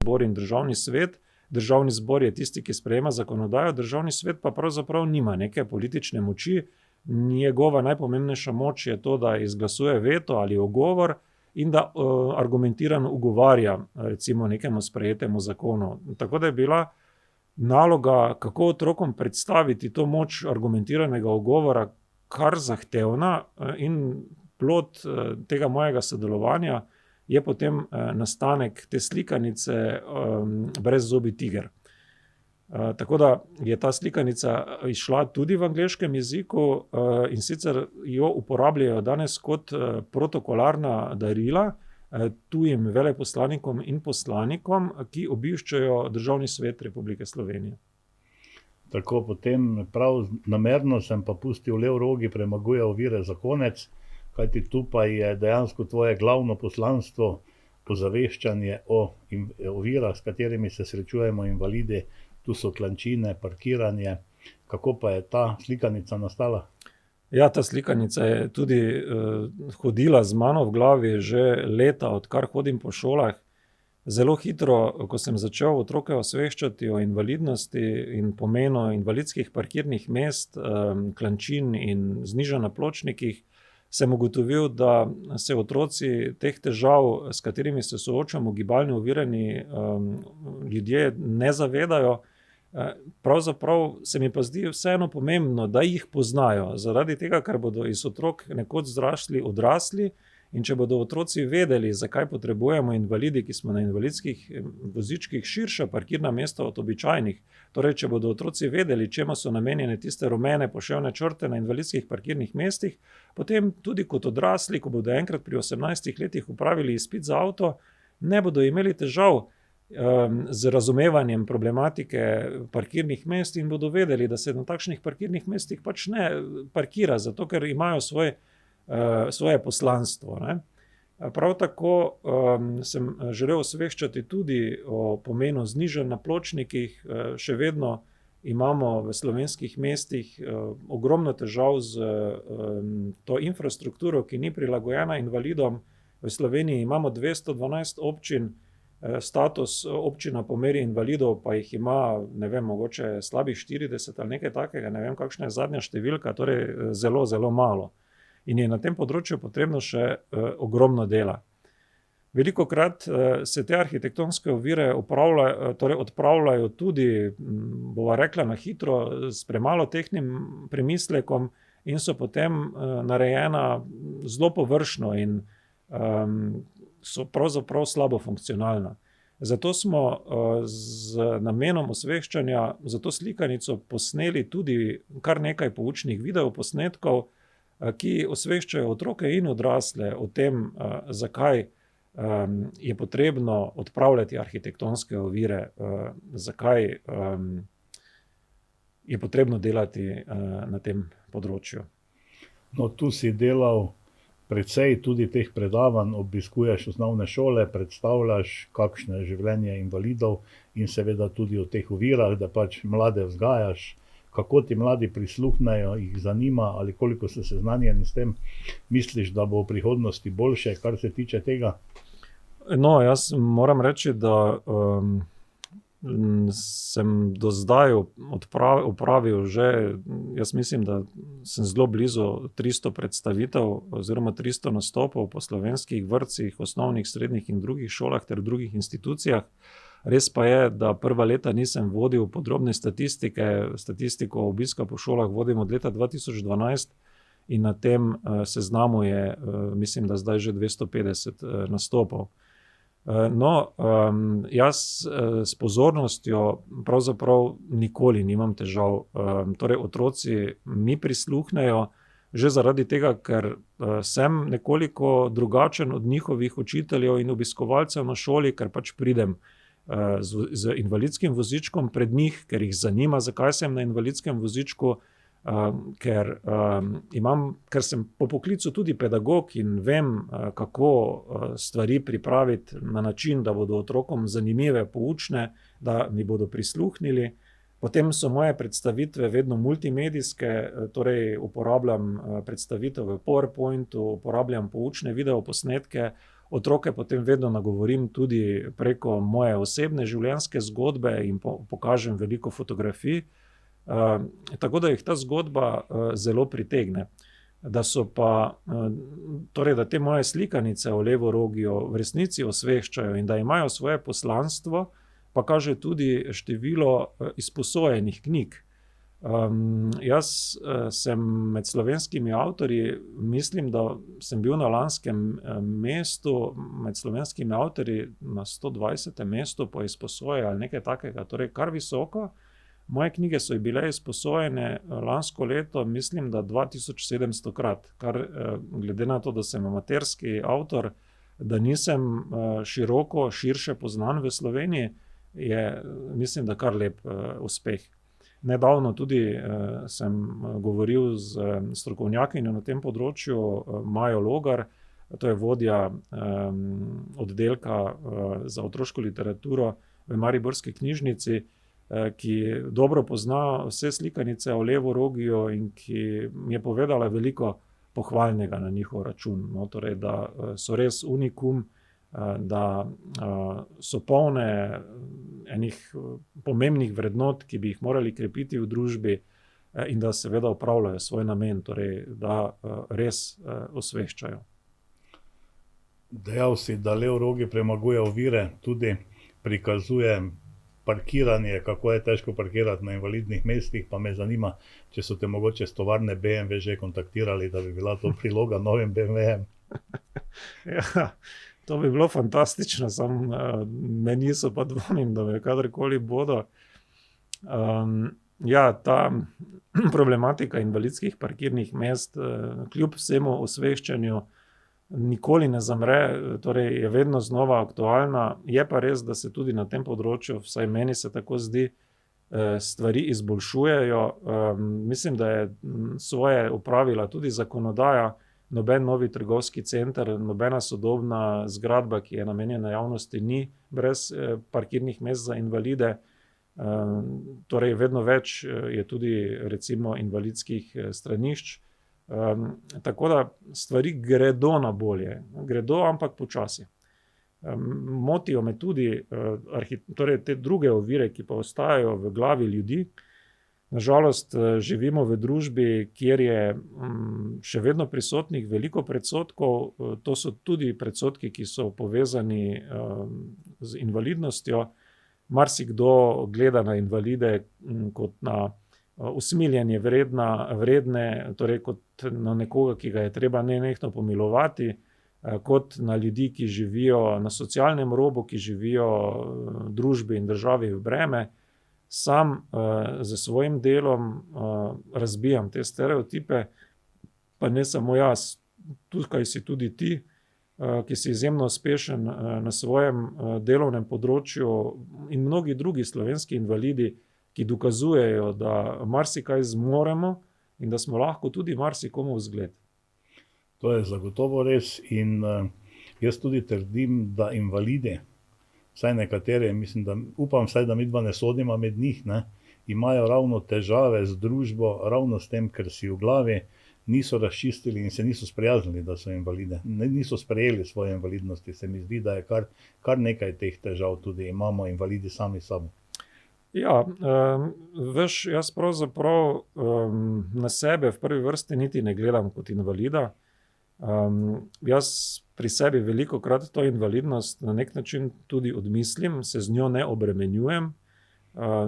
Zbor in Državni svet. Državni zbor je tisti, ki sprejema zakonodajo, Državni svet pa pravzaprav nima neke politične moči. Njegova najpomembnejša moč je to, da izglasuje veto ali ugovor in da argumentirano ugovarja recimo nekemu sprejetemu zakonu. Tako da je bila naloga, kako otrokom predstaviti to moč argumentiranega ugovora, kar zahtevna, in plod tega mojega sodelovanja je potem nastanek te slikanice Brezzobi tiger. Tako da je ta slikanica izšla tudi v angleškem jeziku in sicer jo uporabljajo danes kot protokolarna darila tujim veleposlanikom in poslanikom, ki obiščejo Državni svet Republike Slovenije. Tako, potem prav namerno sem pa pustil Lev Rogi premaguje ovire za konec, kajti tu pa je dejansko tvoje glavno poslanstvo ozaveščanje o ovirah, s katerimi se srečujemo invalidi. Tu so klančine, parkiranje. Kako pa je ta slikanica nastala? Ja, ta slikanica je tudi hodila z mano v glavi že leta, odkar hodim po šolah. Zelo hitro, ko sem začel otroke osveščati o invalidnosti in pomenu invalidskih parkirnih mest, klančin in znižanj na pločnikih, sem ugotovil, da se otroci teh težav, s katerimi se soočamo, gibalno ovirani ljudje, ne zavedajo. Pravzaprav se mi pa zdi vseeno pomembno, da jih poznajo, zaradi tega, ker bodo iz otrok nekoč zrasli odrasli, in če bodo otroci vedeli, zakaj potrebujemo invalidi, ki smo na invalidskih vozičkih, širša parkirna mesta od običajnih, torej če bodo otroci vedeli, čemu so namenjene tiste rumene poševne črte na invalidskih parkirnih mestih, potem tudi kot odrasli, ko bodo enkrat pri 18 letih opravili izpit za avto, ne bodo imeli težav, z razumevanjem problematike parkirnih mest in bodo vedeli, da se na takšnih parkirnih mestih pač ne parkira, zato ker imajo svoje poslanstvo, ne. Prav tako sem želel osveščati tudi o pomenu znižanj na pločnikih. Še vedno imamo v slovenskih mestih ogromno težav z to infrastrukturo, ki ni prilagojena invalidom. V Sloveniji imamo 212 občin, status občina po meri invalidov pa jih ima, ne vem, mogoče slabih 40 ali nekaj takega, ne vem, kakšna je zadnja številka, torej zelo, zelo malo. In je na tem področju potrebno še ogromno dela. Velikokrat se te arhitektonske ovire odpravljajo tudi, bova rekla, na hitro, s premalo tehtnim premislekom in so potem narejena zelo površno in so pravzaprav slabo funkcionalna. Zato smo z namenom osveščanja za to slikanico posneli tudi kar nekaj poučnih videoposnetkov, ki osveščajo otroke in odrasle o tem, zakaj je potrebno odpravljati arhitektonske ovire, zakaj je potrebno delati na tem področju. No, tu si delal precej tudi teh predavanj, obiskuješ osnovne šole, predstavljaš, kakšno je življenje invalidov in seveda tudi o teh ovirah, da pač mlade vzgajaš. Kako ti mladi prisluhnejo, jih zanima ali koliko so seznanjeni s tem? Misliš, da bo v prihodnosti boljše, kar se tiče tega? No, jaz moram reči, da sem do zdaj opravil že, jaz mislim, da sem zelo blizu 300 predstavitev oziroma 300 nastopov po slovenskih vrtcih, osnovnih, srednjih in drugih šolah ter drugih institucijah. Res pa je, da prva leta nisem vodil podrobne statistiko obiska po šolah vodim od leta 2012 in na tem seznamu je, mislim, da zdaj že 250 nastopov. No, jaz s pozornostjo pravzaprav nikoli nimam težav. Torej, otroci mi prisluhnejo že zaradi tega, ker sem nekoliko drugačen od njihovih učiteljev in obiskovalcev na šoli, ker pač pridem z invalidskim vozičkom pred njih, ker jih zanima, zakaj sem na invalidskem vozičku, ker sem po poklicu tudi pedagog in vem, kako stvari pripraviti na način, da bodo otrokom zanimive, poučne, da mi bodo prisluhnili. Potem so moje predstavitve vedno multimedijske, torej uporabljam predstavitev v PowerPointu, uporabljam poučne videoposnetke, otroke potem vedno nagovorim tudi preko moje osebne življenjske zgodbe in pokažem veliko fotografij. Tako da jih ta zgodba zelo pritegne. Da so pa, torej, da te moje slikanice o Levorogiju v resnici osveščajo in da imajo svoje poslanstvo, pa kaže tudi število izposojenih knjig. Jaz sem med slovenskimi avtorji, mislim, da sem bil na lanskem mestu med slovenskimi avtorji na 120. mestu po izposoji ali nekaj takega, torej kar visoko. Moje knjige so bile izposojene lansko leto, mislim, da 2700-krat, kar glede na to, da sem amaterski avtor, da nisem širše poznan v Sloveniji, je, mislim, da kar lep uspeh. Nedavno tudi sem govoril z strokovnjakinjo na tem področju, Majo Logar, to je vodja oddelka za otroško literaturo v Mariborski knjižnici, ki dobro pozna vse slikanice o Levorogiju in ki mi je povedala veliko pohvalnega na njihov račun. No, torej, da so res unikum, da so polne enih pomembnih vrednot, ki bi jih morali krepiti v družbi in da seveda opravljajo svoj namen, torej, da res osveščajo. Dejal si, da Levorogi premaguje ovire, tudi prikazuje parkiranje, kako je težko parkirati na invalidnih mestih, pa me zanima, če so te mogoče s tovarne BMW že kontaktirali, da bi bila to priloga novim BMW-jem. Ja, to bi bilo fantastično, samo meni so pa dvomim, da me kadarkoli bodo. Ja, ta problematika invalidskih parkirnih mest, kljub vsemu osveščanju, nikoli ne zamre, torej je vedno znova aktualna. Je pa res, da se tudi na tem področju, vsaj meni se tako zdi, stvari izboljšujejo. Mislim, da je svoje opravila tudi zakonodaja. Noben novi trgovski center, nobena sodobna zgradba, ki je namenjena javnosti, ni brez parkirnih mest za invalide. Torej, vedno več je tudi recimo invalidskih stranišč. Tako da stvari gredo na bolje. Gredo, ampak počasi. Motijo me tudi torej te druge ovire, ki pa ostajajo v glavi ljudi. Nažalost, živimo v družbi, kjer je še vedno prisotnih veliko predsodkov. To so tudi predsodki, ki so povezani z invalidnostjo. Marsikdo gleda na invalide kot na usmiljenje vredne, torej kot na nekoga, ki ga je treba nenehno pomilovati, kot na ljudi, ki živijo na socialnem robu, ki živijo družbi in državi v breme. Sam z svojim delom razbijam te stereotipe, pa ne samo jaz, tukaj si tudi ti, ki si izjemno uspešen na svojem delovnem področju, in mnogi drugi slovenski invalidi, ki dokazujejo, da marsikaj zmoremo in da smo lahko tudi marsikomu vzgled. To je zagotovo res in jaz tudi trdim, da invalidi, vsaj nekatere, mislim, da upam vsaj, da midva ne sodimo med njih, ne, imajo ravno težave z družbo, ravno s tem, ker si v glavi niso razčistili in se niso sprijaznili, da so invalide. Niso sprejeli svoje invalidnosti. Se mi zdi, da je kar nekaj teh težav tudi imamo invalidi sami sabo. Ja, veš, jaz pravzaprav na sebe v prvi vrsti niti ne gledam kot invalida. Jaz pri sebi velikokrat to invalidnost na nek način tudi odmislim, se z njo ne obremenjujem.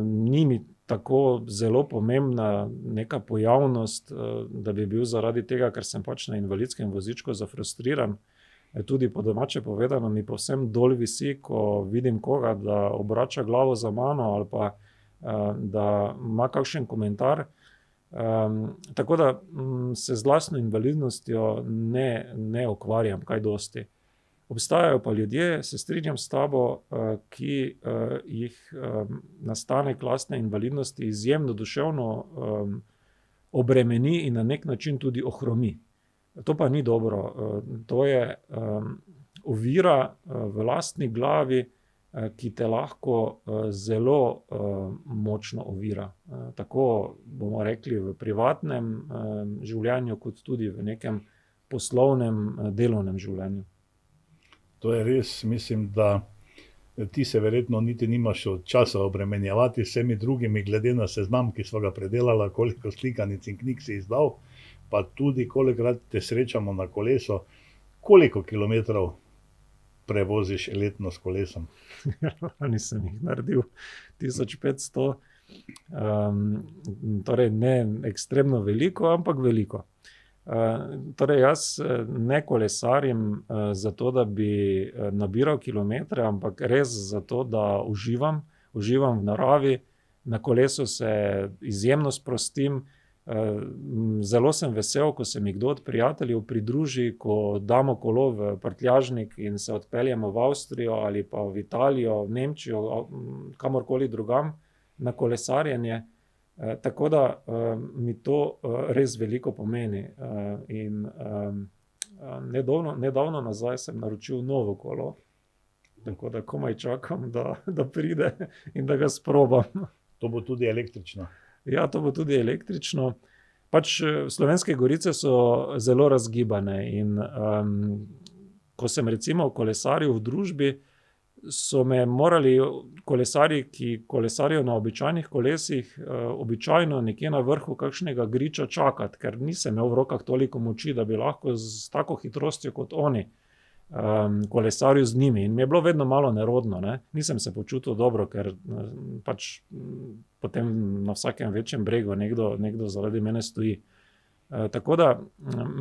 Ni mi tako zelo pomembna neka pojavnost, da bi bil zaradi tega, ker sem pač na invalidskem vozičku zafrustriran. Tudi po domače povedano mi povsem dol visi, ko vidim koga, da obrača glavo za mano ali pa da ima kakšen komentar. Tako da se z lastno invalidnostjo ne ukvarjam kaj dosti. Obstajajo pa ljudje, se strinjam s tabo, ki jih nastanek lastne invalidnosti izjemno duševno obremeni in na nek način tudi ohromi. To pa ni dobro. To je ovira v lastni glavi, ki te lahko zelo močno ovira. Tako bomo rekli v privatnem življenju, kot tudi v nekem poslovnem, delovnem življenju. To je res, mislim, da ti se verjetno niti nimaš od časa obremenjevati s vsemi drugimi, glede na seznam, ki sva ga predelala, koliko slikanic in knjig si izdal, pa tudi kolikokrat te srečamo na kolesu. Koliko kilometrov prevoziš letno s kolesom? Nisem jih naredil 1500, torej ne ekstremno veliko, ampak veliko. Torej jaz ne kolesarim zato, da bi nabiral kilometre, ampak res zato, da uživam v naravi. Na kolesu se izjemno sprostim. Zelo sem vesel, ko se mi kdo od prijateljev pridruži, ko damo kolo v prtljažnik in se odpeljemo v Avstrijo ali pa v Italijo, v Nemčijo, kamorkoli drugam na kolesarjenje. Tako da mi to res veliko pomeni. In nedavno nazaj sem naročil novo kolo, tako da komaj čakam, da pride in da ga sprobam. To bo tudi električno? Ja, to bo tudi električno. Pač Slovenske gorice so zelo razgibane in ko sem recimo kolesaril v družbi, so me morali kolesarji, ki kolesarijo na običajnih kolesih, običajno nekje na vrhu kakšnega griča čakati, ker nisem imel v rokah toliko moči, da bi lahko z tako hitrostjo kot oni kolesaril z njimi. In mi je bilo vedno malo nerodno, ne. Nisem se počutil dobro, ker pač potem na vsakem večjem bregu nekdo zaradi mene stoji. Tako da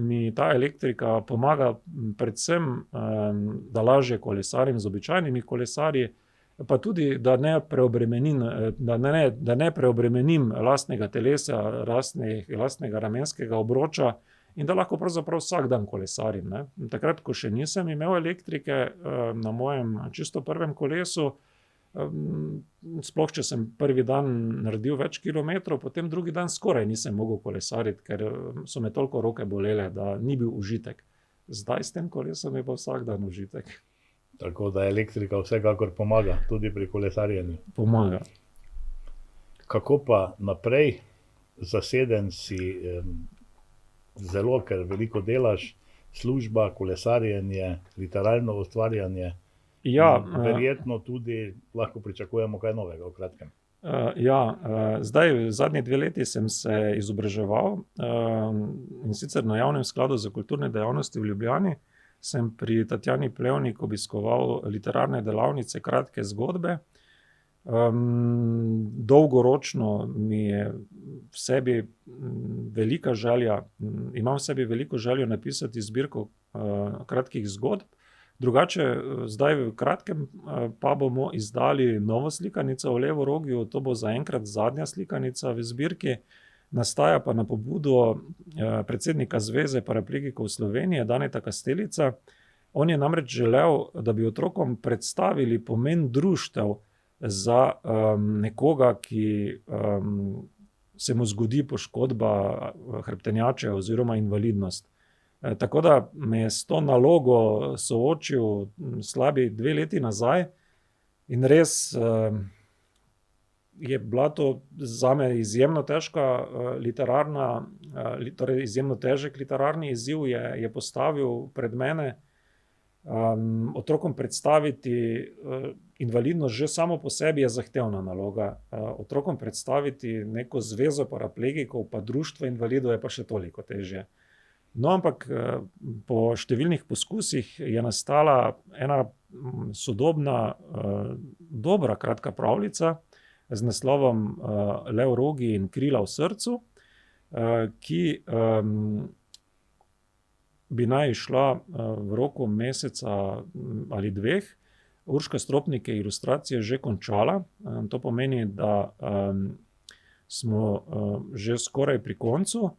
mi ta elektrika pomaga predvsem, da lažje kolesarim z običajnimi kolesarji, pa tudi, da ne preobremenim lastnega telesa, lastnega ramenskega obroča in da lahko pravzaprav vsak dan kolesarim, ne. Takrat, ko še nisem imel elektrike, na mojem čisto prvem kolesu, sploh če sem prvi dan naredil več kilometrov, potem drugi dan skoraj nisem mogel kolesariti, ker so me toliko roke bolele, da ni bil užitek. Zdaj s tem kolesom je pa vsak dan užitek. Tako da elektrika vsekakor pomaga, tudi pri kolesarjenju. Pomaga. Kako pa naprej? Zaseden si zelo, ker veliko delaš, služba, kolesarjenje, literarno ustvarjanje. Ja, verjetno tudi lahko pričakujemo kaj novega v kratkem. Zdaj, zadnji 2 leti sem se izobraževal, in sicer na Javnem skladu za kulturne dejavnosti v Ljubljani. Sem pri Tatjani Plevnik obiskoval literarne delavnice kratke zgodbe. Dolgoročno mi je v sebi velika želja, imam v sebi veliko željo napisati zbirko kratkih zgodb. Drugače, zdaj v kratkem pa bomo izdali novo slikanico o Levorogiju, to bo zaenkrat zadnja slikanica v zbirki, nastaja pa na pobudo predsednika Zveze paraplegikov Slovenije, Daneta Kastelica. On je namreč želel, da bi otrokom predstavili pomen društev za nekoga, ki se mu zgodi poškodba hrbtenjače oziroma invalidnost. Tako da me je s to nalogo soočil slabi 2 leti nazaj in res je bila to zame izjemno težka torej izjemno težek literarni izziv je postavil pred mene. Otrokom predstaviti invalidnost že samo po sebi je zahtevna naloga. Otrokom predstaviti neko zvezo paraplegikov pa društvo invalidov je pa še toliko težje. No, ampak po številnih poskusih je nastala ena sodobna, dobra kratka pravljica z naslovom Levorogi in krila v srcu, ki bi naj izšla v roku meseca ali 2. Urška Stropnik je ilustracije že končala. To pomeni, da smo že skoraj pri koncu.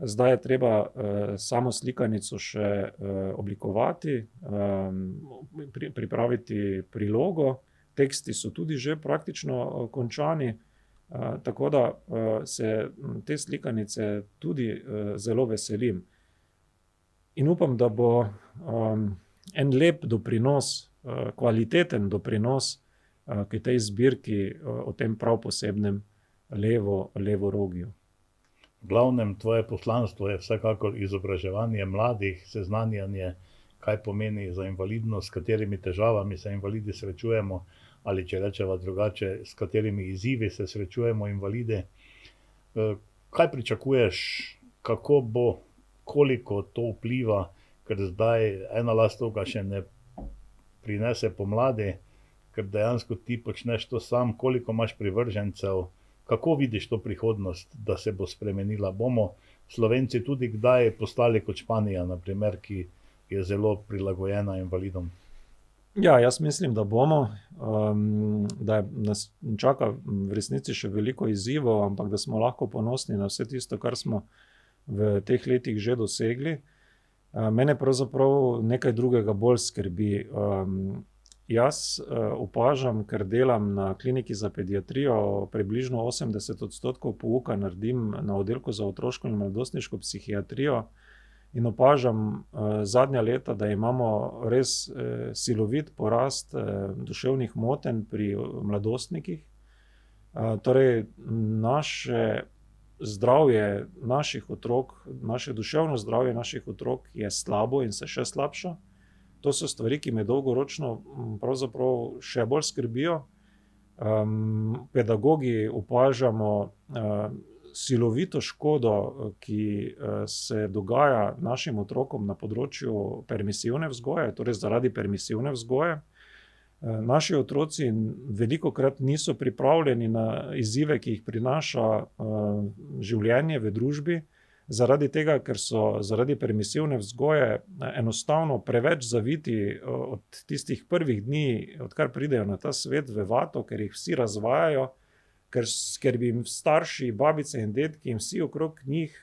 Zdaj je treba samo slikanico še oblikovati, pripraviti prilogo. Teksti so tudi že praktično končani, tako da se te slikanice tudi zelo veselim. In upam, da bo en lep doprinos, kvaliteten doprinos k tej zbirki o tem prav posebnem Levorogiju. V glavnem tvoje poslanstvo je vsekakor izobraževanje mladih, seznanjanje, kaj pomeni za invalidnost, s katerimi težavami se invalidi srečujemo, ali če rečeva drugače, s katerimi izzivi se srečujemo invalidi. Kaj pričakuješ, kako bo, koliko to vpliva, ker zdaj ena lastovka še ne prinese pomladi, ker dejansko ti počneš to sam, koliko imaš privržencev, kako vidiš to prihodnost, da se bo spremenila? Bomo Slovenci tudi kdaj postali kot Španija, na primer, ki je zelo prilagojena invalidom? Ja, jaz mislim, da bomo, da nas čaka v resnici še veliko izzivov, ampak da smo lahko ponosni na vse tisto, kar smo v teh letih že dosegli. Mene pravzaprav nekaj drugega bolj skrbi. Jaz opažam, ker delam na kliniki za pediatrijo, približno 80% pouka naredim na oddelku za otroško in mladostniško psihiatrijo in opažam zadnja leta, da imamo res silovit porast duševnih motenj pri mladostnikih. Torej, naše zdravje naših otrok, naše duševno zdravje naših otrok je slabo in se še slabša. To so stvari, ki me dolgoročno pravzaprav še bolj skrbijo. Pedagogi opažamo silovito škodo, ki se dogaja našim otrokom na področju permisivne vzgoje, torej zaradi permisivne vzgoje. Naši otroci velikokrat niso pripravljeni na izzive, ki jih prinaša življenje v družbi, zaradi tega, ker so zaradi permisivne vzgoje enostavno preveč zaviti od tistih prvih dni, odkar pridejo na ta svet, v vato, ker jih vsi razvajajo, ker bi jim starši, babice in dedki in vsi okrog njih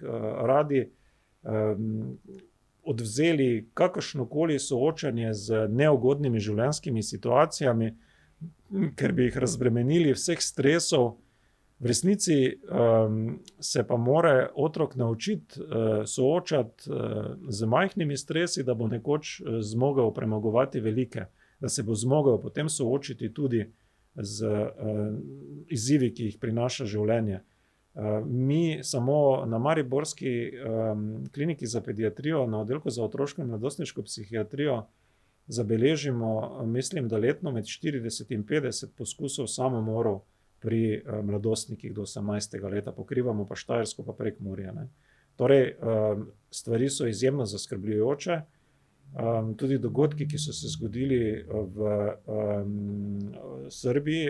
radi odvzeli kakršnokoli soočanje z neugodnimi življenjskimi situacijami, ker bi jih razbremenili vseh stresov. V resnici se pa mora otrok naučiti soočati z majhnimi stresi, da bo nekoč zmogel premagovati velike, da se bo zmogel potem soočiti tudi z izzivi, ki jih prinaša življenje. Mi samo na mariborski kliniki za pediatrijo, na oddelku za otroško in mladostniško psihiatrijo zabeležimo, mislim, da letno med 40 in 50 poskusov samomorov pri mladostnikih do 18. leta, pokrivamo pa Štajersko pa Prekmurje. Torej, stvari so izjemno zaskrbljujoče. Tudi dogodki, ki so se zgodili v Srbiji,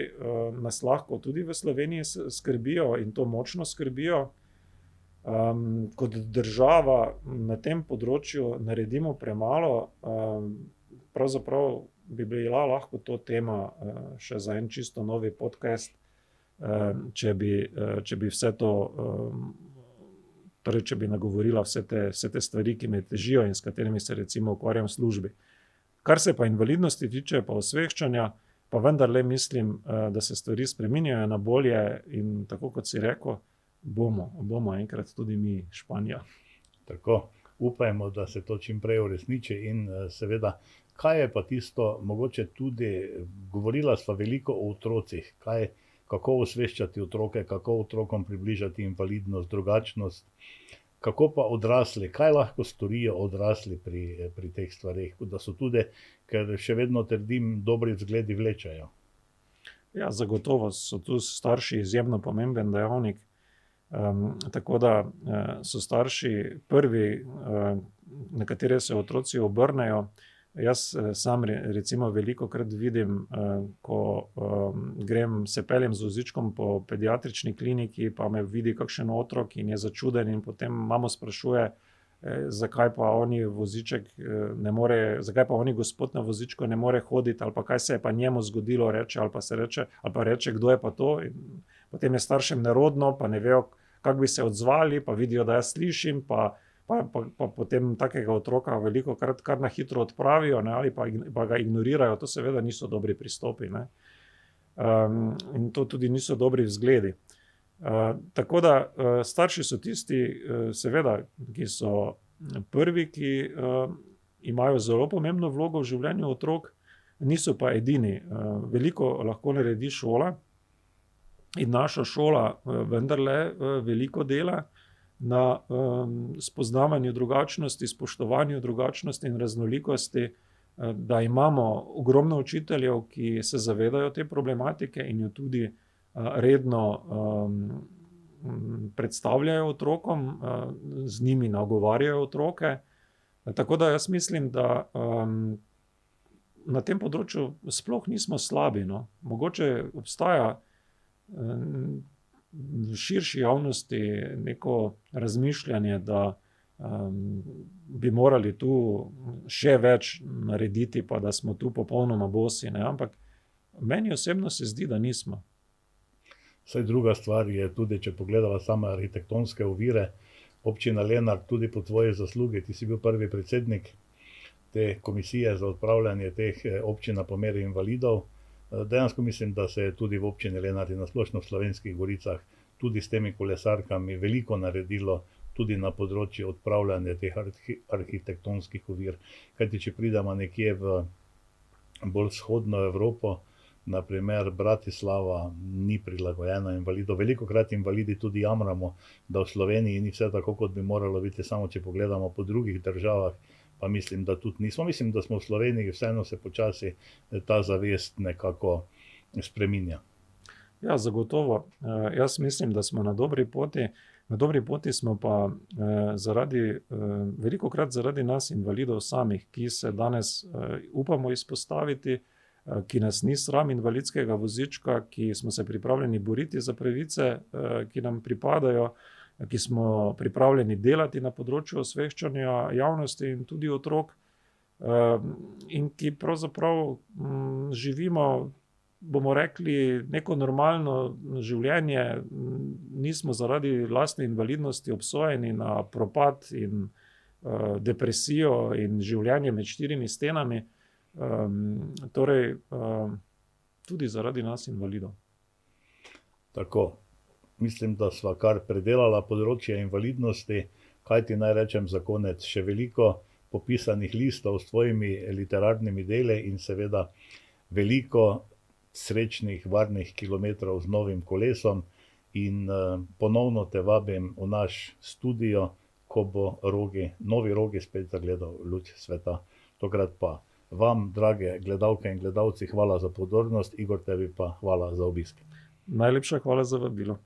nas lahko tudi v Sloveniji skrbijo in to močno skrbijo. Kot država na tem področju naredimo premalo, pravzaprav bi bila lahko to tema še za en čisto novi podcast, če bi vse to, torej če bi nagovorila vse te stvari, ki me težijo in s katerimi se recimo ukvarjam v službi. Kar se pa invalidnosti tiče, pa osveščanja, pa vendarle mislim, da se stvari spreminjajo na bolje in tako kot si rekel, bomo enkrat tudi mi Španija. Tako, upajmo, da se to čim prej uresniči in seveda, kaj je pa tisto, mogoče tudi, govorila sva veliko o otrocih, kako osveščati otroke, kako otrokom približati invalidnost, drugačnost, kako pa odrasli, kaj lahko storijo odrasli pri teh stvareh, da so tudi, ker še vedno trdim, dobri vzgledi vlečajo. Ja, zagotovo so tu starši izjemno pomemben dejavnik, tako da so starši prvi, na katere se otroci obrnejo. Jaz sam recimo velikokrat vidim, ko se peljem z vozičkom po pediatrični kliniki, pa me vidi kakšen otrok in je začuden in potem mamo sprašuje, zakaj pa oni gospod na vozičku ne more hoditi, ali pa kaj se je pa njemu zgodilo, ali pa reče, kdo je pa to. In potem je staršem nerodno, pa ne vejo, kako bi se odzvali, pa vidijo, da jaz slišim, pa potem takega otroka velikokrat kar na hitro odpravijo, ali pa ga ignorirajo. To seveda niso dobri pristopi, in to tudi niso dobri vzgledi. Tako da starši so tisti, seveda, ki so prvi, ki imajo zelo pomembno vlogo v življenju otrok, niso pa edini. Veliko lahko naredi šola in naša šola vendarle veliko dela na spoznavanju drugačnosti, spoštovanju drugačnosti in raznolikosti, da imamo ogromno učiteljev, ki se zavedajo te problematike in jo tudi redno predstavljajo otrokom, z njimi nagovarjajo otroke. Tako da jaz mislim, da na tem področju sploh nismo slabi. Mogoče obstaja v širši javnosti neko razmišljanje, da bi morali tu še več narediti, pa da smo tu popolnoma bosi, ampak meni osebno se zdi, da nismo. Saj druga stvar je tudi, če pogledava same arhitektonske ovire, občina Lenart tudi po tvoji zaslugi, ti si bil prvi predsednik te komisije za odpravljanje teh občina po meri invalidov. Dejansko mislim, da se je tudi v občini Lenart in na splošno v Slovenskih goricah tudi s temi kolesarkami veliko naredilo tudi na področju odpravljanja teh arhitektonskih ovir. Kajti, če pridemo nekje v bolj vzhodno Evropo, naprimer Bratislava ni prilagojena invalidov. Velikokrat invalidi tudi jamramo, da v Sloveniji ni vse tako, kot bi moralo biti, samo če pogledamo po drugih državah, pa mislim, da tudi nismo. Mislim, da smo v Sloveniji, vseeno se počasi ta zavest nekako spreminja. Ja, zagotovo. Jaz mislim, da smo na dobri poti. Na dobri poti smo pa velikokrat zaradi nas invalidov samih, ki se danes upamo izpostaviti, ki nas ni sram invalidskega vozička, ki smo se pripravljeni boriti za pravice, ki nam pripadajo, ki smo pripravljeni delati na področju osveščanja javnosti in tudi otrok, in ki pravzaprav živimo, bomo rekli, neko normalno življenje, nismo zaradi lastne invalidnosti obsojeni na propad in depresijo in življenje med štirimi stenami, torej tudi zaradi nas invalidov. Tako, mislim, da sva kar predelala področje invalidnosti, kaj ti naj rečem za konec, še veliko popisanih listov s tvojimi literarnimi deli in seveda veliko srečnih, varnih kilometrov z novim kolesom in ponovno te vabim v naš studio, ko bo novi Rogi spet zagledal luč sveta. Tokrat pa vam, drage gledalke in gledalci, hvala za pozornost, Igor, tebi pa hvala za obisk. Najlepša hvala za vabilo.